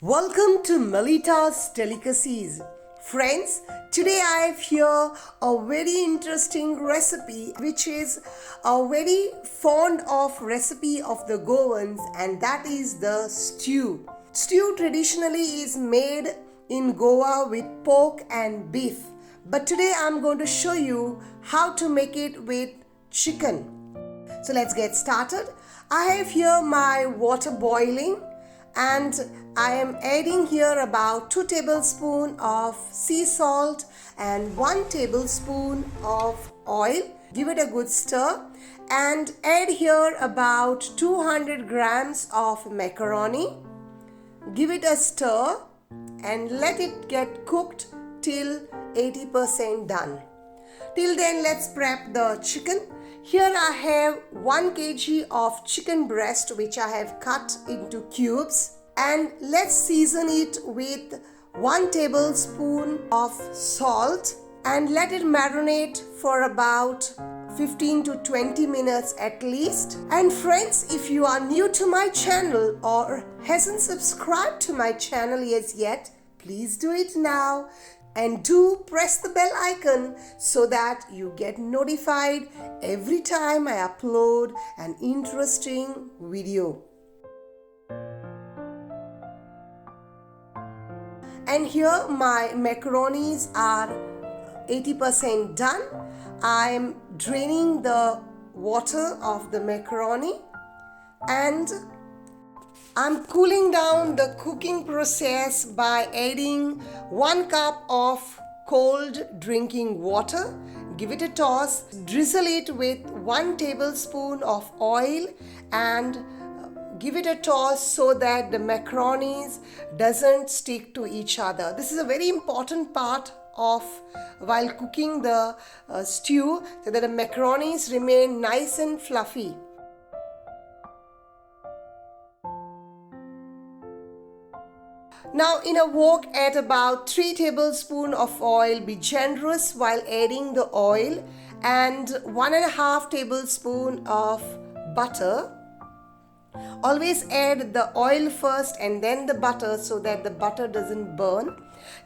Welcome to MelitasDelicacies. Friends, today I have here a very interesting recipe which is a very fond of recipe of the Goans, and that is the stew. Stew traditionally is made in Goa with pork and beef, but today I'm going to show you how to make it with chicken. So let's get started. I have here my water boiling, and I am adding here about 2 tablespoons of sea salt and 1 tablespoon of oil. Give it a good stir and add here about 200 grams of macaroni. Give it a stir and let it get cooked till 80% done. Till then, let's prep the chicken. Here I have 1 kg of chicken breast which I have cut into cubes, and let's season it with 1 tablespoon of salt and let it marinate for about 15 to 20 minutes at least. And friends, if you are new to my channel or hasn't subscribed to my channel as yet, please do it now. And do press the bell icon so that you get notified every time I upload an interesting video. And here my macaronis are 80% done. I am draining the water of the macaroni and I'm cooling down the cooking process by adding 1 cup of cold drinking water. Give it a toss, drizzle it with 1 tablespoon of oil and give it a toss so that the macaronis doesn't stick to each other. This is a very important part of while cooking the stew, so that the macaronis remain nice and fluffy. Now in a wok, add about 3 tablespoons of oil. Be generous while adding the oil, and 1.5 tablespoons of butter. Always add the oil first and then the butter so that the butter doesn't burn.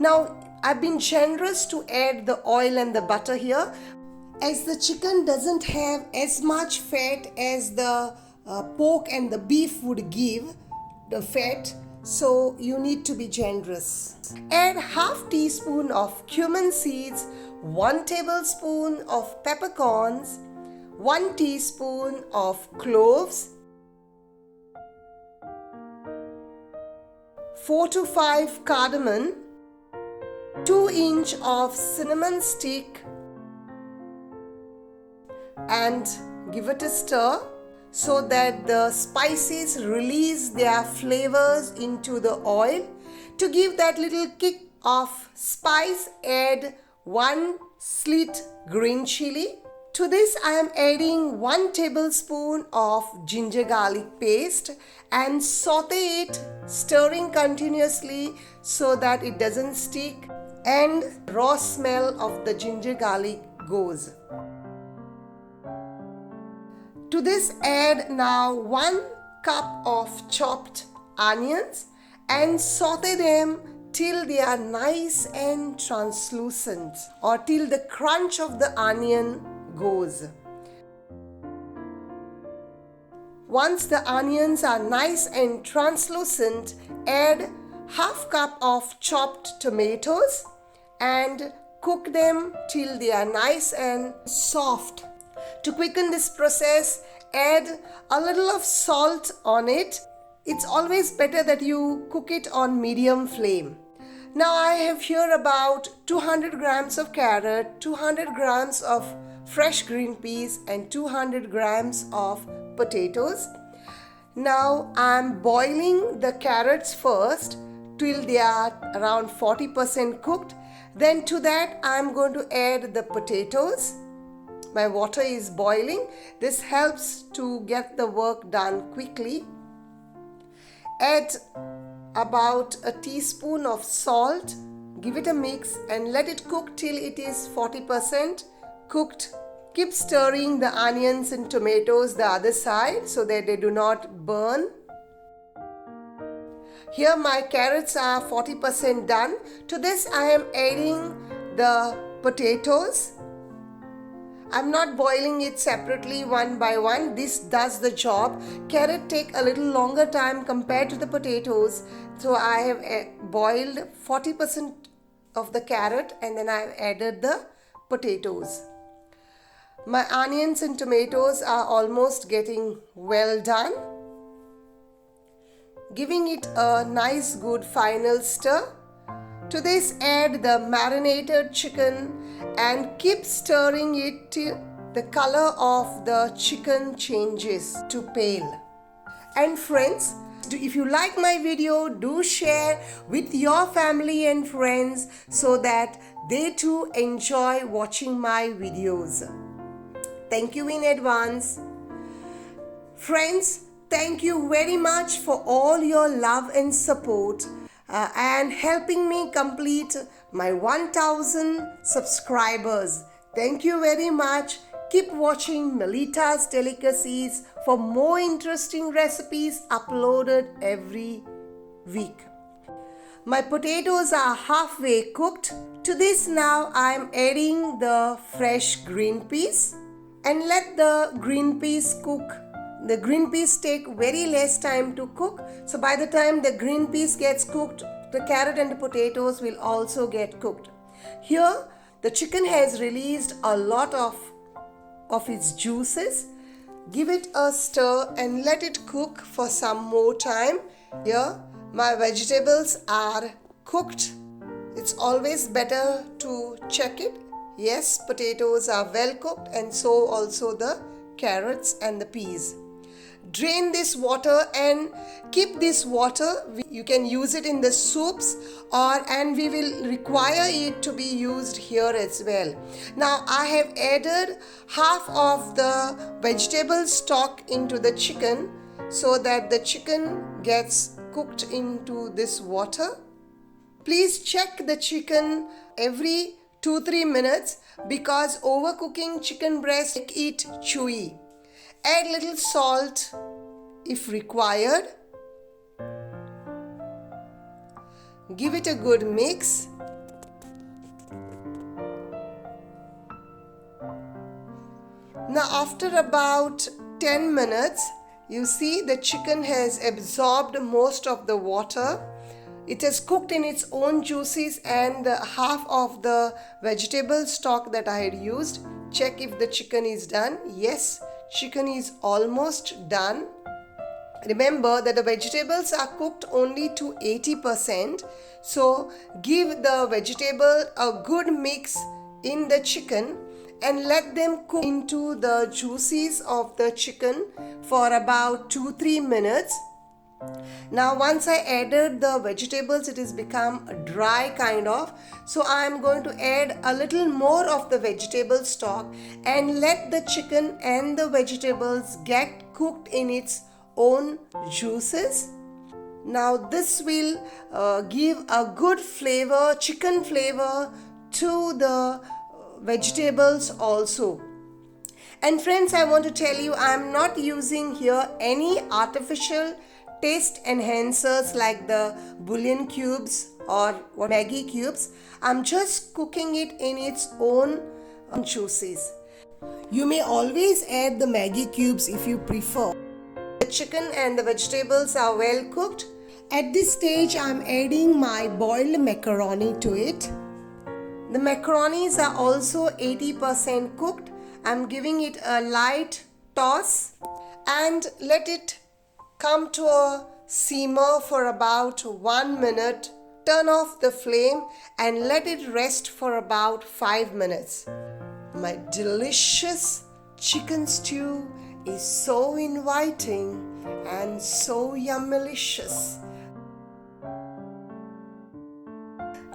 Now I've been generous to add the oil and the butter here, as the chicken doesn't have as much fat as the pork and the beef would give the fat. So you need to be generous. Add half teaspoon of cumin seeds, 1 tablespoon of peppercorns, 1 teaspoon of cloves, 4 to 5 cardamom, 2 inch of cinnamon stick, and give it a stir so that the spices release their flavors into the oil. To give that little kick of spice, add 1 slit green chili. To this I am adding 1 tablespoon of ginger garlic paste and saute it, stirring continuously so that it doesn't stick and raw smell of the ginger garlic goes. To this add now 1 cup of chopped onions and saute them till they are nice and translucent, or till the crunch of the onion goes. Once the onions are nice and translucent, add half cup of chopped tomatoes and cook them till they are nice and soft. To quicken this process, add a little of salt on it. It's always better that you cook it on medium flame. Now I have here about 200 grams of carrot, 200 grams of fresh green peas and 200 grams of potatoes. Now I'm boiling the carrots first till they are around 40% cooked. Then to that I'm going to add the potatoes. My water is boiling. This helps to get the work done quickly. Add about a teaspoon of salt. Give it a mix and let it cook till it is 40% cooked. Keep stirring the onions and tomatoes the other side so that they do not burn. Here my carrots are 40% done. To this I am adding the potatoes. I'm not boiling it separately one by one. This does the job. Carrot take a little longer time compared to the potatoes. So I have boiled 40% of the carrot and then I've added the potatoes. My onions and tomatoes are almost getting well done. Giving it a nice good final stir. To this add the marinated chicken and keep stirring it till the color of the chicken changes to pale. And friends, if you like my video, do share with your family and friends so that they too enjoy watching my videos. Thank you in advance. Friends, thank you very much for all your love and support and helping me complete my 1000 subscribers. Thank you very much. Keep watching Melitas Delicacies for more interesting recipes uploaded every week. My potatoes are halfway cooked. To this now I am adding the fresh green peas and let the green peas cook. The green peas take very less time to cook. So by the time the green peas gets cooked, the carrot and the potatoes will also get cooked. Here, the chicken has released a lot of its juices. Give it a stir and let it cook for some more time. Here, my vegetables are cooked. It's always better to check it. Yes, potatoes are well cooked and so also the carrots and the peas. Drain this water and keep this water. You can use it in the soups and we will require it to be used here as well. Now I have added half of the vegetable stock into the chicken so that the chicken gets cooked into this water. Please check the chicken every 2-3 minutes because overcooking chicken breast make it chewy. Add little salt if required. Give it a good mix. Now after about 10 minutes, you see the chicken has absorbed most of the water. It has cooked in its own juices and half of the vegetable stock that I had used. Check if the chicken is done. Yes, chicken is almost done. Remember that the vegetables are cooked only to 80%. So give the vegetable a good mix in the chicken and let them cook into the juices of the chicken for about 2-3 minutes. Now once I added the vegetables, it has become a dry kind of. So I am going to add a little more of the vegetable stock and let the chicken and the vegetables get cooked in its own juices. Now this will give a good flavor, chicken flavor to the vegetables also. And friends, I want to tell you I am not using here any artificial taste enhancers like the bouillon cubes or Maggi cubes. I'm just cooking it in its own juices. You may always add the Maggi cubes if you prefer. The chicken and the vegetables are well cooked. At this stage, I'm adding my boiled macaroni to it. The macaronis are also 80% cooked. I'm giving it a light toss and let it come to a simmer for about 1 minute. Turn off the flame and let it rest for about 5 minutes. My delicious chicken stew is so inviting and so yummalicious.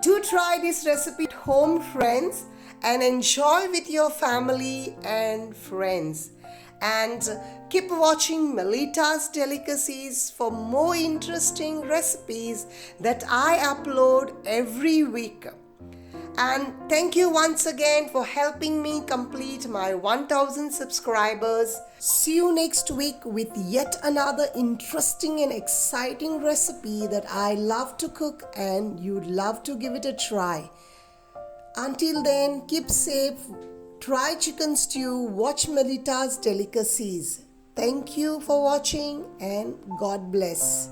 Do try this recipe at home, friends, and enjoy with your family and friends. And keep watching Melitas Delicacies for more interesting recipes that I upload every week. And thank you once again for helping me complete my 1000 subscribers. See you next week with yet another interesting and exciting recipe that I love to cook and you'd love to give it a try. Until then, keep safe, try chicken stew, watch Melita's Delicacies. Thank you for watching and God bless.